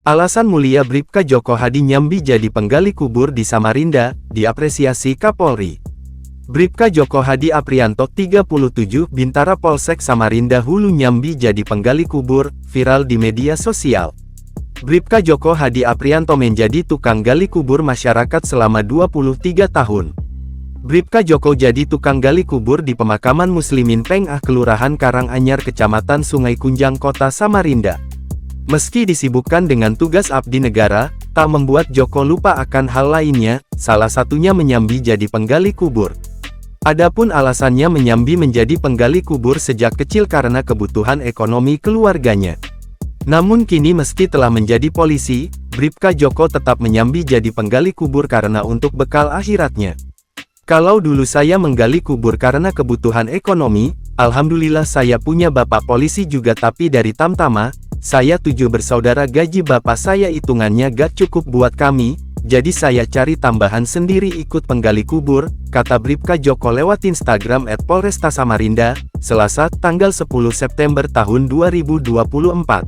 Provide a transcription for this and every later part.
Alasan mulia Bribka Djoko Hadi nyambi jadi penggali kubur di Samarinda, diapresiasi Kapolri. Bribka Djoko Hadi Aprianto 37 Bintara Polsek Samarinda Hulu nyambi jadi penggali kubur, viral di media sosial. Bribka Djoko Hadi Aprianto menjadi tukang gali kubur masyarakat selama 23 tahun. Bribka Djoko jadi tukang gali kubur di pemakaman Muslimin Pengah Kelurahan Karanganyar Kecamatan Sungai Kunjang Kota Samarinda. Meski disibukkan dengan tugas abdi negara, tak membuat Djoko lupa akan hal lainnya, salah satunya menyambi jadi penggali kubur. Adapun alasannya menyambi menjadi penggali kubur sejak kecil karena kebutuhan ekonomi keluarganya. Namun kini meski telah menjadi polisi, Bribka Djoko tetap menyambi jadi penggali kubur karena untuk bekal akhiratnya. Kalau dulu saya menggali kubur karena kebutuhan ekonomi, alhamdulillah saya punya bapak polisi juga, tapi dari tamtama, saya 7 bersaudara, gaji bapak saya hitungannya gak cukup buat kami, jadi saya cari tambahan sendiri ikut penggali kubur, kata Bribka Djoko lewat Instagram @Polresta Samarinda, Selasa, tanggal 10 September tahun 2024.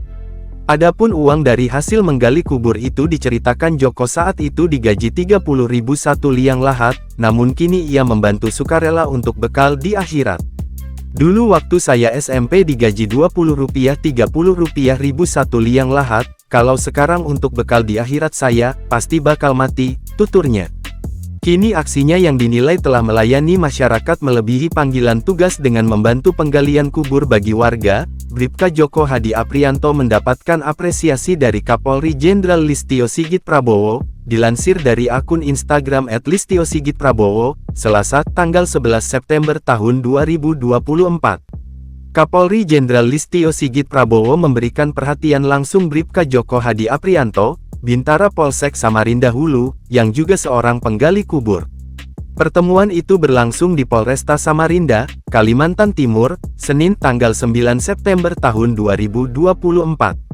Adapun uang dari hasil menggali kubur itu diceritakan Djoko saat itu digaji 30.000 satu liang lahat, namun kini ia membantu sukarela untuk bekal di akhirat. Dulu waktu saya SMP digaji Rp20, Rp30.000 satu liang lahat, kalau sekarang untuk bekal di akhirat saya, pasti bakal mati, tuturnya. Kini aksinya yang dinilai telah melayani masyarakat melebihi panggilan tugas dengan membantu penggalian kubur bagi warga. Bribka Djoko Hadi Aprianto mendapatkan apresiasi dari Kapolri Jenderal Listio Sigit Prabowo, dilansir dari akun Instagram @ListioSigitPrabowo, Selasa, tanggal 11 September tahun 2024. Kapolri Jenderal Listio Sigit Prabowo memberikan perhatian langsung Bribka Djoko Hadi Aprianto, Bintara Polsek Samarinda Hulu, yang juga seorang penggali kubur. Pertemuan itu berlangsung di Polresta Samarinda, Kalimantan Timur, Senin tanggal 9 September tahun 2024.